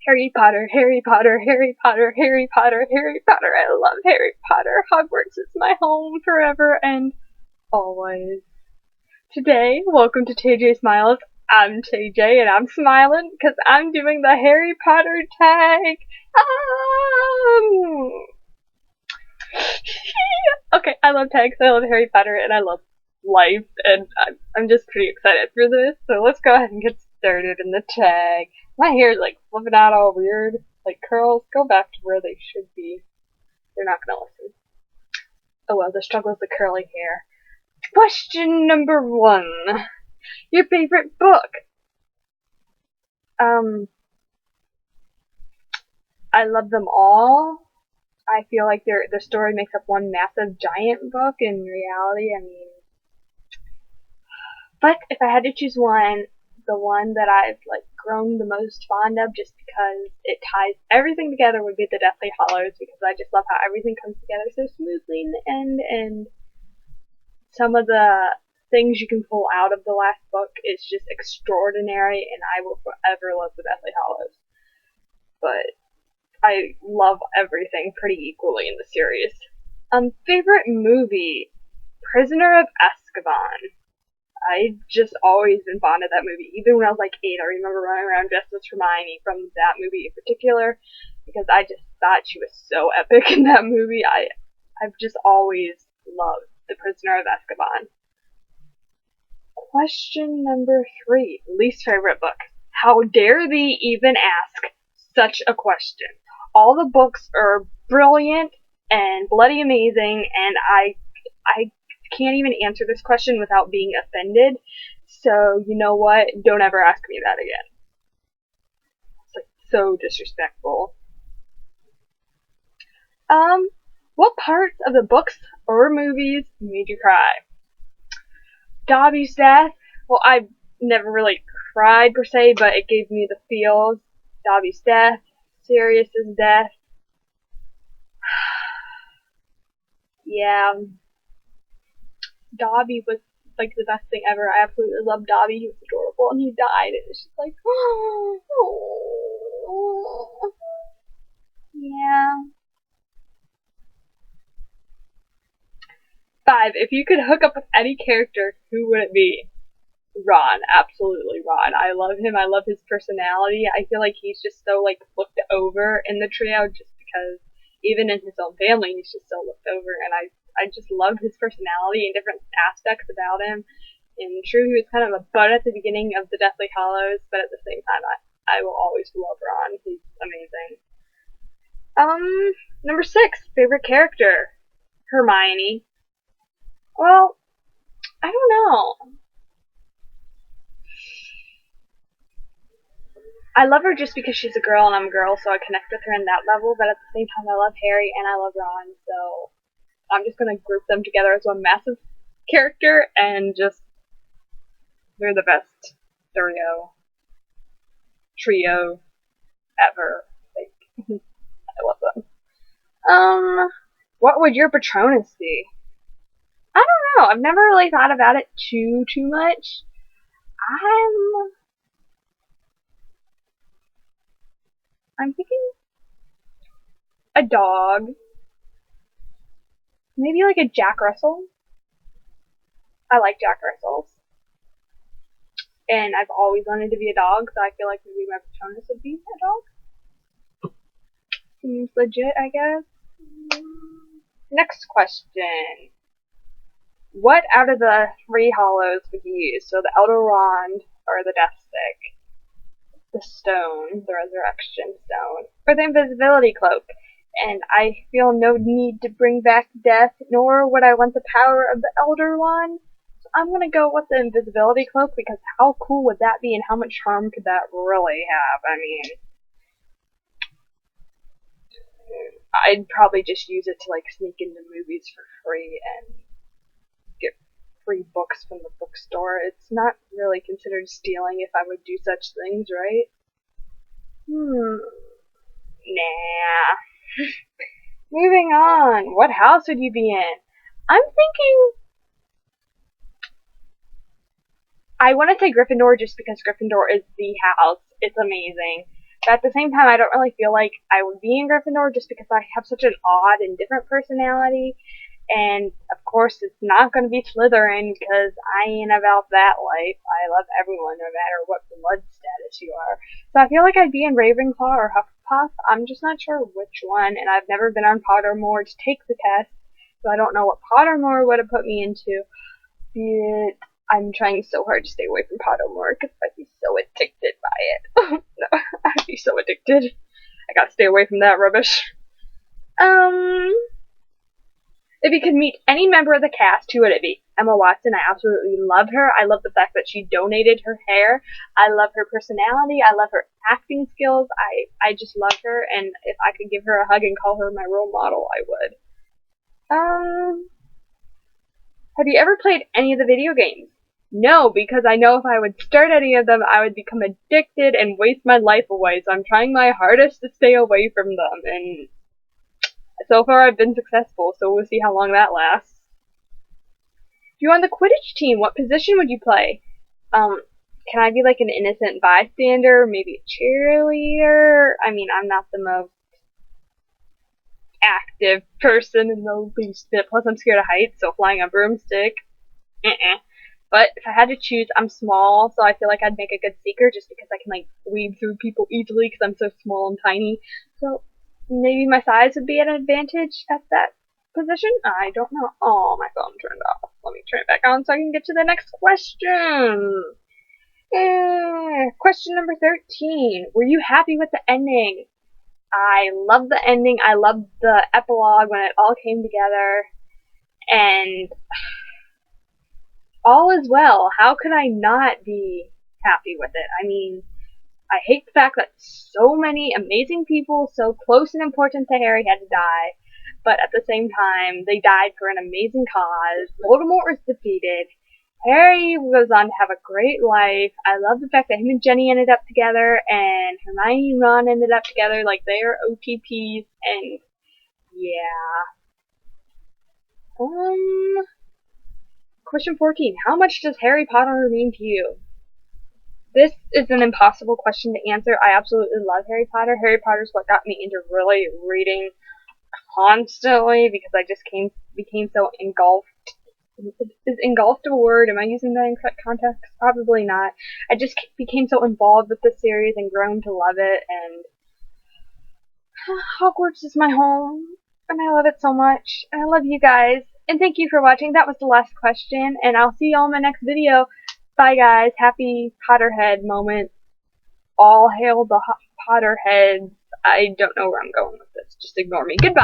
Harry Potter, Harry Potter, Harry Potter, Harry Potter, Harry Potter. I love Harry Potter. Hogwarts is my home forever and always. Today, welcome to TJ Smiles. I'm TJ and I'm smiling because I'm doing the Harry Potter tag. Okay, I love tags, I love Harry Potter, and I love life, and I'm just pretty excited for this. So let's go ahead and get started in the tag. My hair is like flipping out all weird, like curls. Go back to where they should be. They're not gonna listen. Oh well, the struggle is the curly hair. Question number 1. Your favorite book? I love them all. I feel like the story makes up one massive giant book in reality. I mean, but if I had to choose one, the one that I've like grown the most fond of just because it ties everything together would be the Deathly Hallows, because I just love how everything comes together so smoothly in the end, and some of the things you can pull out of the last book is just extraordinary, and I will forever love the Deathly Hallows. But I love everything pretty equally in the series. Favorite movie? Prisoner of Azkaban. I've just always been fond of that movie. Even when I was like 8, I remember running around dressed as Hermione from that movie in particular, because I just thought she was so epic in that movie. I've just always loved The Prisoner of Azkaban. Question number 3. Least favorite book. How dare thee even ask such a question? All the books are brilliant and bloody amazing, and I can't even answer this question without being offended. So, you know what? Don't ever ask me that again. It's like so disrespectful. What parts of the books or movies made you cry? Dobby's death. Well, I never really cried per se, but it gave me the feels. Dobby's death, Sirius's death. Yeah. Dobby was like the best thing ever. I absolutely loved Dobby. He was adorable, and he died. It was just like, oh, yeah. 5. If you could hook up with any character, who would it be? Ron, absolutely Ron. I love him. I love his personality. I feel like he's just so like looked over in the trio, just because even in his own family, he's just so looked over, and I just loved his personality and different aspects about him. And true, he was kind of a butt at the beginning of the Deathly Hallows, but at the same time, I will always love Ron. He's amazing. Number 6, favorite character? Hermione. Well, I don't know. I love her just because she's a girl and I'm a girl, so I connect with her in that level, but at the same time I love Harry and I love Ron, so I'm just gonna group them together as one massive character, and just, they're the best trio ever. Like, I love them. What would your Patronus be? I don't know, I've never really thought about it too much. I'm thinking a dog. Maybe like a Jack Russell. I like Jack Russells. And I've always wanted to be a dog, so I feel like maybe my Patronus would be a dog. Seems legit, I guess. Next question. What out of the 3 hollows would you use? So the Elder Wand, or the Death Stick, the Stone, the Resurrection Stone, or the Invisibility Cloak. And I feel no need to bring back death, nor would I want the power of the Elder Wand. So I'm gonna go with the Invisibility Cloak, because how cool would that be, and how much charm could that really have? I mean, I'd probably just use it to like sneak into movies for free and get free books from the bookstore. It's not really considered stealing if I would do such things, right? Nah. Moving on. What house would you be in? I'm thinking I want to say Gryffindor just because Gryffindor is the house. It's amazing. But at the same time, I don't really feel like I would be in Gryffindor just because I have such an odd and different personality. And of course, it's not going to be Slytherin because I ain't about that life. I love everyone no matter what blood status you are. So I feel like I'd be in Ravenclaw or Hufflepuff. I'm just not sure which one, and I've never been on Pottermore to take the test, so I don't know what Pottermore would have put me into. But I'm trying so hard to stay away from Pottermore because I'd be so addicted by it. No, I'd be so addicted. I gotta stay away from that rubbish. If you could meet any member of the cast, who would it be? Emma Watson, I absolutely love her. I love the fact that she donated her hair. I love her personality. I love her acting skills. I just love her, and if I could give her a hug and call her my role model, I would. Have you ever played any of the video games? No, because I know if I would start any of them, I would become addicted and waste my life away, so I'm trying my hardest to stay away from them, and so far I've been successful, so we'll see how long that lasts. If you're on the Quidditch team, what position would you play? Can I be like an innocent bystander, maybe a cheerleader? I mean, I'm not the most active person in the least bit, plus I'm scared of heights, so flying a broomstick, But if I had to choose, I'm small, so I feel like I'd make a good seeker just because I can like weave through people easily because I'm so small and tiny. So maybe my size would be an advantage at that position? I don't know. Oh, my phone turned off. Let me turn it back on so I can get to the next question. Question number 13. Were you happy with the ending? I love the ending. I loved the epilogue when it all came together. And all is well. How could I not be happy with it? I mean, I hate the fact that so many amazing people so close and important to Harry had to die, but at the same time, they died for an amazing cause. Voldemort was defeated. Harry goes on to have a great life. I love the fact that him and Jenny ended up together, and Hermione and Ron ended up together like they are OTPs, and yeah. Question 14. How much does Harry Potter mean to you? This is an impossible question to answer. I absolutely love Harry Potter. Harry Potter is what got me into really reading constantly because I just became so engulfed. Is engulfed a word? Am I using that in correct context? Probably not. I just became so involved with the series and grown to love it, and Hogwarts is my home, and I love it so much. And I love you guys. And thank you for watching. That was the last question, and I'll see y'all in my next video. Bye, guys. Happy Potterhead moment. All hail the Potterheads. I don't know where I'm going with this. Just ignore me. Goodbye.